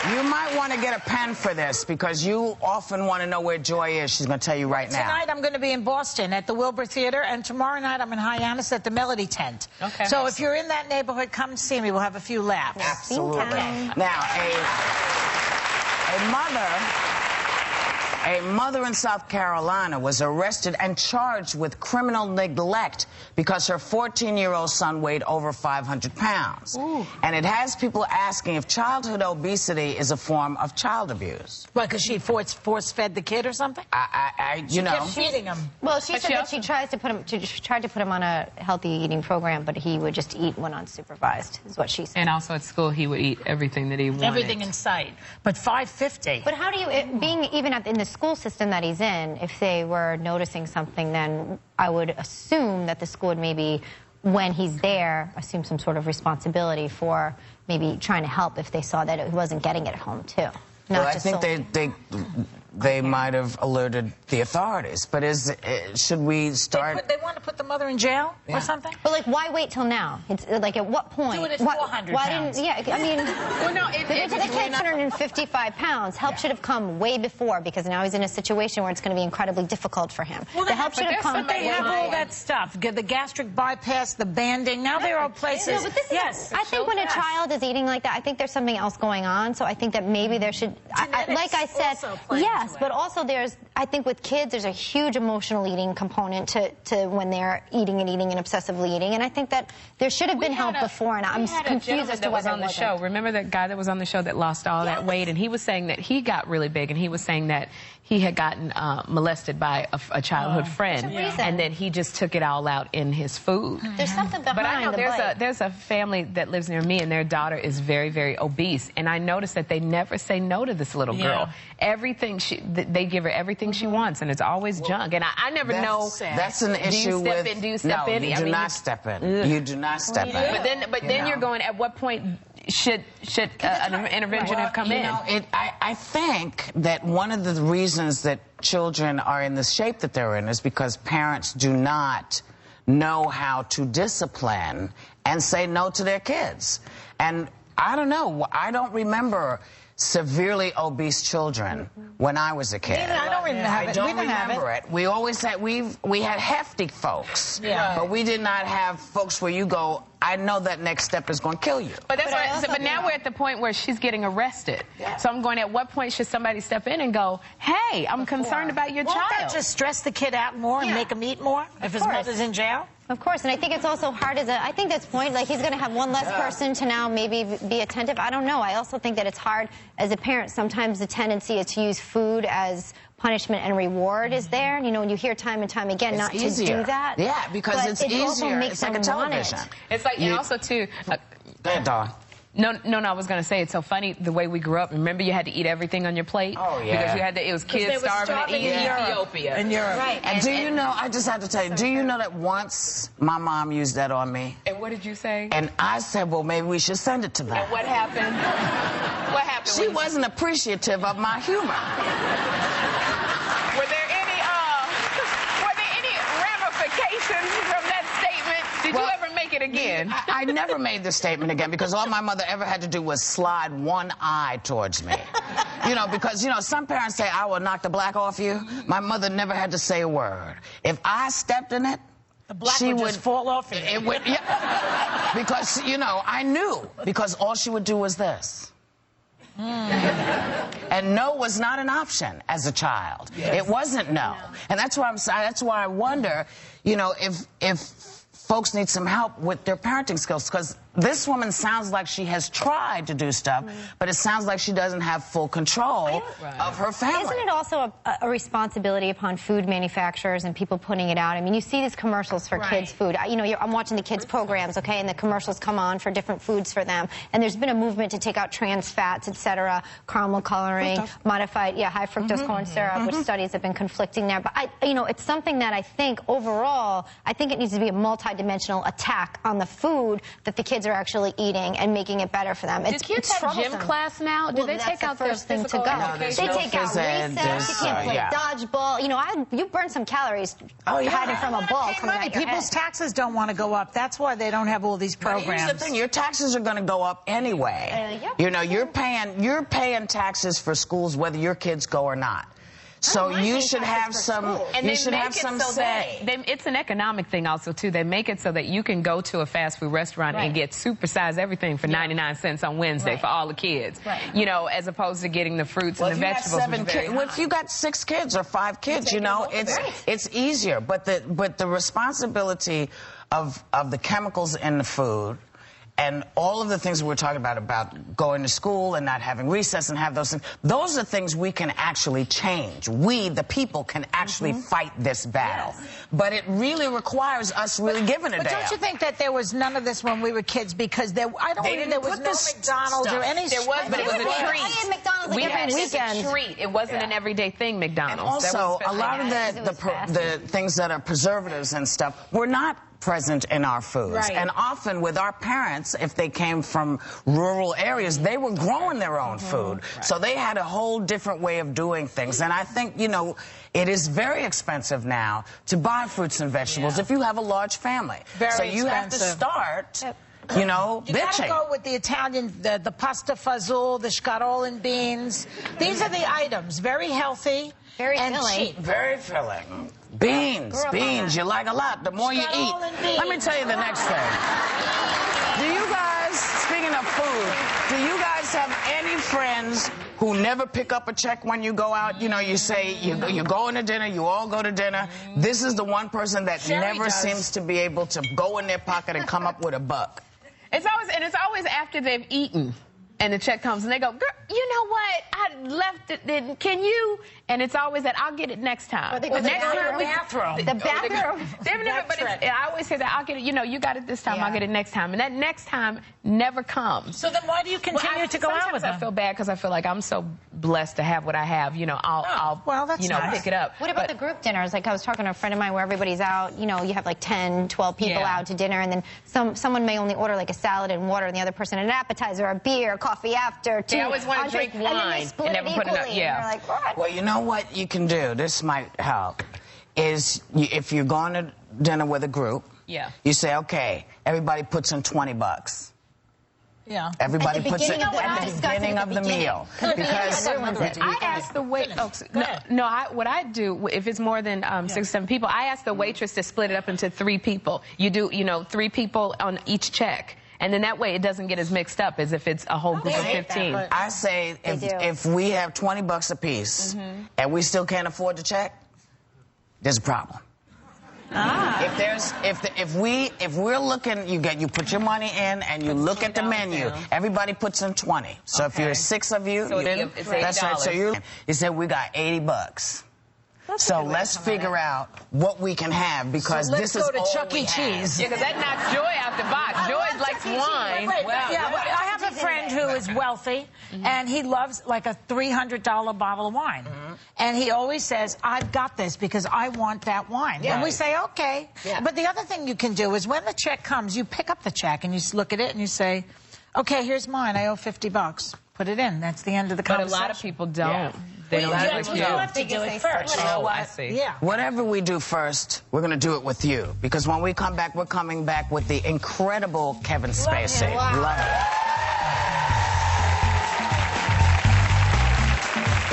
You might want to get a pen for this because you often want to know where Joy is. She's going to tell you right now. Tonight I'm going to be in Boston at the Wilbur Theater, and tomorrow night I'm in Hyannis at the Melody Tent. Okay. So if you're in that neighborhood, come see me. We'll have a few laughs. Absolutely. Okay. Now, a mother in South Carolina was arrested and charged with criminal neglect because her 14-year-old son weighed over 500 pounds. Ooh. And it has people asking if childhood obesity is a form of child abuse. What, because she force-fed the kid or something? You know. Kept feeding him. Well, she said that she tried to put him on a healthy eating program, but he would just eat when unsupervised, is what she said. And also at school, he would eat everything that he wanted. Everything in sight. But 550. But how do you, being even in the school system that he's in, if they were noticing something, then I would assume that the school would maybe, when he's there, assume some sort of responsibility for maybe trying to help if they saw that he wasn't getting it at home, too. Well, I think they might have alerted the authorities, but should we start? They want to put the mother in jail or something? But like, why wait till now? It's like, at what point? Do it at 400 why pounds. Didn't? Yeah, I mean, well, no, the kid's 155 pounds. Help should have come way before, because now he's in a situation where it's going to be incredibly difficult for him. Well, the help should have come. They have all that stuff, the gastric bypass, the banding. Now there are places. No, but this I think when a child is eating like that, I think there's something else going on. So I think that maybe there should. Like I said, yes, but also I think with kids, there's a huge emotional eating component to when they're eating and obsessively eating, and I think that there should have been help before, and I'm confused as to what was on the show. Remember that guy that was on the show that lost all that weight, and he was saying that he got really big, and he was saying that he had gotten molested by a childhood friend, and then he just took it all out in his food. There's something behind But I know there's a family that lives near me, and their daughter is very, very obese, and I noticed that they never say no to this little girl. Everything they give her everything she wants, and it's always junk. And I never know. That's an issue with. Do you step in? You do not step in. You do not step in. But then you're going. At what point should an intervention have come in? I think that one of the reasons that children are in the shape that they're in is because parents do not know how to discipline and say no to their kids. And I don't know. I don't remember severely obese children when I was a kid. I don't remember it. We always had we had hefty folks, but we did not have folks where you go, I know that next step is going to kill you. But that's but now we're at the point where she's getting arrested. So I'm going, at what point should somebody step in and go, hey, I'm concerned about your child? Won't that just stress the kid out more and make him eat more if his mother's in jail? Of course, and I think it's also hard I think that's point, like he's going to have one less person to now maybe be attentive. I don't know. I also think that it's hard as a parent. Sometimes the tendency is to use food as punishment and reward is there. You know, and you hear time and time again not to do that. Yeah, because it's easier. It's like a television. It's like, and also too. Go ahead, Dawn. No, I was going to say, it's so funny the way we grew up. Remember, you had to eat everything on your plate? Oh, yeah. Because you had to, it was kids starving in Ethiopia. In Europe. Right. And do you know, I just have to tell you, do you know that once my mom used that on me? And what did you say? And I said, well, maybe we should send it to them. And what happened? What happened? She wasn't appreciative of my humor. Were there any ramifications from that statement? Did you ever make it again? I never made the statement again because all my mother ever had to do was slide one eye towards me. You know, because, you know, some parents say, I will knock the black off you. My mother never had to say a word. If I stepped in it, the black would just fall off. It would, because, you know, I knew. Because all she would do was this. And no was not an option as a child. It wasn't no. And that's why that's why I wonder, you know, if folks need some help with their parenting skills, because this woman sounds like she has tried to do stuff, but it sounds like she doesn't have full control of her family. Isn't it also a responsibility upon food manufacturers and people putting it out? I mean, you see these commercials for kids' food. You know, I'm watching the kids' programs, okay, and the commercials come on for different foods for them. And there's been a movement to take out trans fats, etc., caramel coloring, modified, high fructose corn syrup, which studies have been conflicting there. But, you know, it's something that I think overall, I think it needs to be a multidimensional attack on the food that the kids are are actually eating and making it better for them. Do kids have gym class now? Do they take out their first thing to go? No, They take out recess. You can't play dodgeball. You know, you burn some calories hiding from a ball coming out your People's head. taxes don't want to go up. That's why they don't have all these programs. But here's the thing: your taxes are going to go up anyway. You know, you're paying taxes for schools whether your kids go or not. So you should have some. You should have some say. It's an economic thing also too. They make it so that you can go to a fast food restaurant and get supersized everything for 99 cents on Wednesday for all the kids. You know, as opposed to getting the fruits and the vegetables. Well, if you got 6 kids or 5 kids, you know, it's easier. But the responsibility of the chemicals in the food, and all of the things we're talking about going to school and not having recess and have those things, those are things we can actually change. We, the people, can actually fight this battle. But it really requires us really giving a damn. But don't you think that there was none of this when we were kids? Because there was no McDonald's or any... There was, but it was a treat. I had McDonald's We had it as a treat. It wasn't an everyday thing, McDonald's. And also, a lot of the things that are preservatives and stuff were not present in our foods. And often with our parents, if they came from rural areas, they were growing their own food. So they had a whole different way of doing things. And I think, you know, it is very expensive now to buy fruits and vegetables if you have a large family. So you have to start... You know, you gotta go with the Italian, the pasta fazool, the scatolin beans. These are the items. Very healthy. Very and filling. cheap. Very filling. Beans you like a lot, the more you eat. Let me tell you the next thing. Do you guys, speaking of food, do you guys have any friends who never pick up a check when you go out? You know, you say you're going to dinner, you all go to dinner. This is the one person that never seems to be able to go in their pocket and come up with a buck. It's always after they've eaten. And the check comes, and they go, girl, you know what? I left it. Then can you? And it's always that I'll get it next time. Or they go to the bathroom. The bathroom. But I always say that I'll get it. You know, you got it this time. I'll get it next time. And that next time never comes. So then why do you continue to go out with them? I feel bad because I feel like I'm so blessed to have what I have. You know, I'll pick it up. What about the group dinners? Like I was talking to a friend of mine where everybody's out. You know, you have like 10, 12 people out to dinner, and then someone may only order like a salad and water, and the other person an appetizer, a beer, coffee after. They always want to drink wine and never put it up. Like, what? Well, you know what you can do? This might help. Is if you're going to dinner with a group, you say, okay, everybody puts in $20. Yeah. Everybody puts it at the beginning of the meal. Because I ask the wait. What I do, if it's more than 6 or 7 people, I ask the waitress to split it up into 3 people. You do, 3 people on each check. And then that way it doesn't get as mixed up as if it's a whole group of 15. I say if we have $20 apiece and we still can't afford the check, there's a problem. If we're looking, you put your money in and you look at the menu. Everybody puts in 20. So if you're 6 of you, that's right. So you said we got $80. So let's figure out what we can have, because this is all we have. Let's go to Chuck E. Cheese. Yeah, because that knocks Joy out the box. Joy likes wine. I have a friend who is wealthy, and he loves like a $300 bottle of wine. And he always says, I've got this because I want that wine. And we say, okay. But the other thing you can do is when the check comes, you pick up the check and you look at it and you say, okay, here's mine. I owe $50. Put it in. That's the end of the conversation. But a lot of people don't. They don't have to do it first. You know what? I see. Whatever we do first, we're going to do it with you. Because when we come back, we're coming back with the incredible Kevin Spacey. Love him.